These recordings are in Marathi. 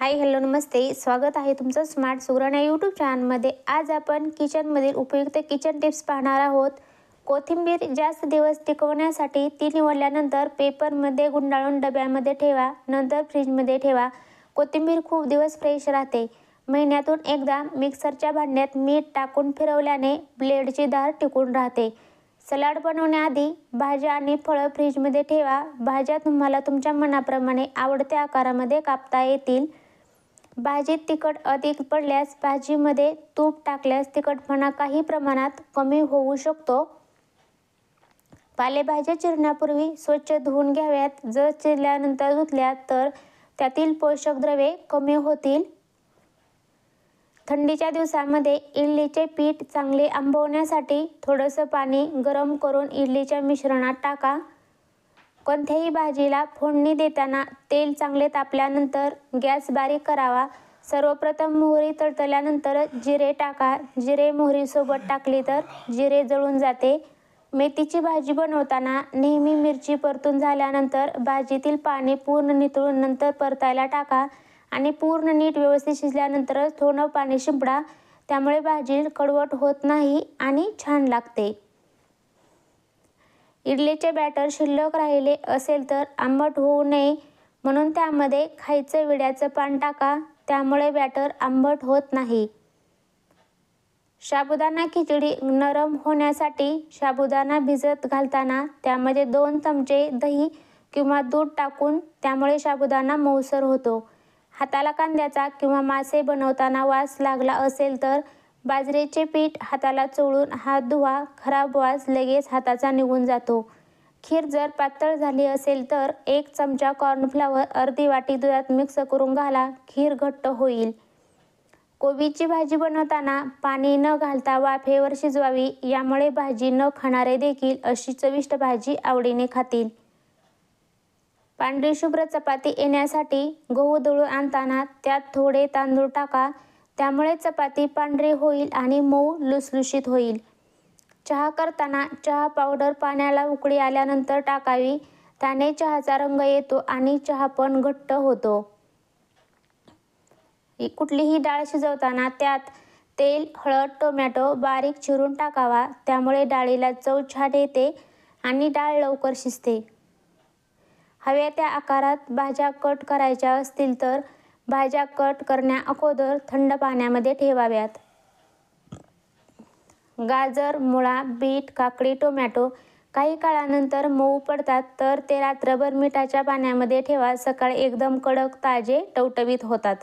हाय हॅलो नमस्ते, स्वागत आहे तुमचं स्मार्ट सुगरण या यूट्यूब चॅनलमध्ये। आज आपण किचनमधील उपयुक्त किचन टिप्स पाहणार आहोत। कोथिंबीर जास्त दिवस टिकवण्यासाठी ती निवडल्यानंतर पेपरमध्ये गुंडाळून डब्यामध्ये ठेवा, नंतर फ्रीजमध्ये ठेवा। कोथिंबीर खूप दिवस फ्रेश राहते। महिन्यातून एकदा मिक्सरच्या भांड्यात मीठ टाकून फिरवल्याने ब्लेडची धार टिकून राहते। सलाड बनवण्याआधी भाज्या आणि फळं फ्रीजमध्ये ठेवा। भाज्या तुम्हाला तुमच्या मनाप्रमाणे आवडत्या आकारामध्ये कापता येतील। भाजीत तिखट अधिक पडल्यास भाजीमध्ये तूप टाकल्यास तिखटपणा काही प्रमाणात कमी होऊ शकतो। पालेभाज्या चिरण्यापूर्वी स्वच्छ धुवून घ्याव्यात। जर चिरल्यानंतर धुतल्या तर त्यातील पोषक द्रव्ये कमी होतील। थंडीच्या दिवसामध्ये इडलीचे पीठ चांगले आंबवण्यासाठी थोडंसं पाणी गरम करून इडलीच्या मिश्रणात टाका। कोणत्याही भाजीला फोडणी देताना तेल चांगले तापल्यानंतर गॅस बारीक करावा। सर्वप्रथम मोहरी तळतळल्यानंतर जिरे टाका। जिरे मोहरीसोबत टाकली तर जिरे जळून जाते। मेथीची भाजी बनवताना नेहमी मिरची परतून झाल्यानंतर भाजीतील पाणी पूर्ण निथळून नंतर परतायला टाका आणि पूर्ण नीट व्यवस्थित शिजल्यानंतरच थोडं पाणी शिंपडा। त्यामुळे भाजी कडवट होत नाही आणि छान लागते। इडलीचे बॅटर शिल्लक राहिले असेल तर आंबट होऊ नये म्हणून त्यामध्ये खायचं विड्याचं पान टाका। त्यामुळे बॅटर आंबट होत नाही। साबुदाणा खिचडी नरम होण्यासाठी साबुदाणा भिजत घालताना त्यामध्ये 2 चमचे दही किंवा दूध टाकून त्यामुळे साबुदाणा मऊसर होतो। हाताला कांद्याचा किंवा मासे बनवताना वास लागला असेल तर बाजरीचे पीठ हाताला चोळून हात धुवा। खराब वास लगेच हाताचा निघून जातो। खीर जर पातळ झाली असेल तर 1 चमचा कॉर्नफ्लॉवर अर्धी वाटी दुधात मिक्स करून घाला। खीर घट्ट होईल। कोबीची भाजी बनवताना पाणी न घालता वाफेवर शिजवावी। यामुळे भाजी न खाणारे देखील अशी चविष्ट भाजी आवडीने खातील। पांढरी शुभ्र चपाती येण्यासाठी गहू दळून आणताना त्यात थोडे तांदूळ टाका। त्यामुळे चपाती पांढरी होईल आणि मऊ लुसलुशीत होईल। चहा करताना चहा पावडर पाण्याला उकळी आल्यानंतर टाकावी। त्याने चहाचा रंग येतो आणि चहा पण घट्ट होतो। कुठलीही डाळ शिजवताना त्यात तेल, हळद, टोमॅटो बारीक चिरून टाकावा। त्यामुळे डाळीला चव छान येते आणि डाळ लवकर शिजते। हव्या त्या आकारात भाज्या कट करायच्या असतील तर भाज्या कट करण्या अगोदर थंड पाण्यामध्ये ठेवाव्यात। गाजर, मुळा, बीट, काकडी, टोमॅटो काही काळानंतर मऊ पडतात तर ते रात्रभर मिठाच्या पाण्यामध्ये ठेवा। सकाळी एकदम कडक, ताजे, टवटवीत होतात।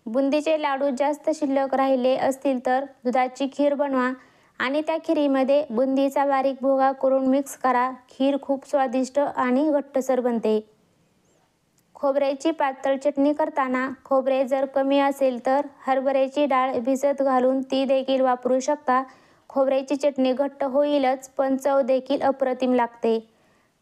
बुंदीचे लाडू जास्त शिल्लक राहिले असतील तर दुधाची खीर बनवा आणि त्या खिरीमध्ये बुंदीचा बारीक भुगा करून मिक्स करा। खीर खूप स्वादिष्ट आणि घट्टसर बनते। खोबऱ्याची पातळ चटणी करताना खोबरे जर कमी असेल तर हरभऱ्याची डाळ भिजत घालून ती देखील वापरू शकता। खोबऱ्याची चटणी घट्ट होईलच पण चव देखील अप्रतिम लागते।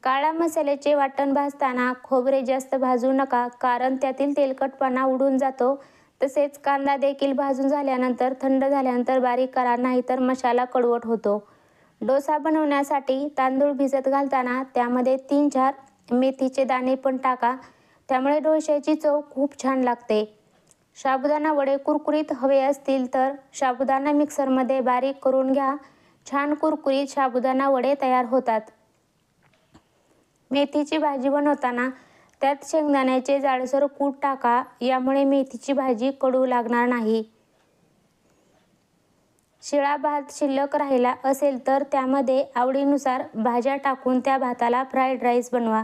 काळा मसाल्याचे वाटण भाजताना खोबरे जास्त भाजू नका कारण त्यातील तेलकटपणा उडून जातो। तसेच कांदा देखील भाजून झाल्यानंतर थंड झाल्यानंतर बारीक करा, नाहीतर मसाला कडवट होतो। डोसा बनवण्यासाठी तांदूळ भिजत घालताना त्यामध्ये 3-4 मेथीचे दाणे पण टाका। त्यामुळे डोश्याची चव खूप छान लागते। साबुदाणा वडे कुरकुरीत हवे असतील तर साबुदाणा मिक्सरमध्ये बारीक करून घ्या। छान कुरकुरीत साबुदाणा वडे तयार होतात। मेथीची भाजी बनवताना त्यात शेंगदाण्याचे जाडसर कूट टाका। यामुळे मेथीची भाजी कडू लागणार नाही। शिळा भात शिल्लक राहिला असेल तर त्यामध्ये आवडीनुसार भाज्या टाकून त्या भाताला फ्राईड राईस बनवा।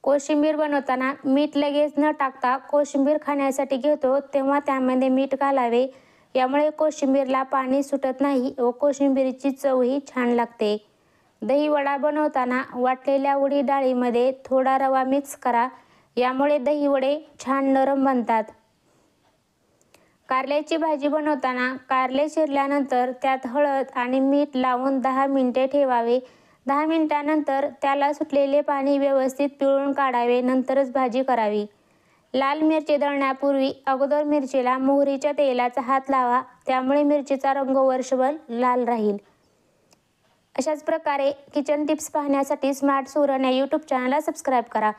कोशिंबीर बनवताना मीठ लगेच न टाकता कोशिंबीर खाण्यासाठी घेतो तेव्हा त्यामध्ये मीठ घालावे। यामुळे कोशिंबीरला पाणी सुटत नाही व कोशिंबीरची चवही छान लागते। दही वडा बनवताना वाटलेल्या उडीद डाळीमध्ये थोडा रवा मिक्स करा। यामुळे दही वडे छान नरम बनतात। कारल्याची भाजी बनवताना कारले चिरल्यानंतर त्यात हळद आणि मीठ लावून 10 मिनिटे ठेवावे। 10 मिनिटांनंतर त्याला सुटलेले पाणी व्यवस्थित पिळून काढावे, नंतरच भाजी करावी। लाल मिरची दळण्यापूर्वी अगोदर मिरचीला मोहरीच्या तेलाचा हात लावा। त्यामुळे मिरचीचा रंग वर्षभर लाल राहील। अशाच प्रकारे किचन टिप्स पाहण्यासाठी स्मार्ट सुगरण या यूट्यूब चॅनलला सबस्क्राईब करा।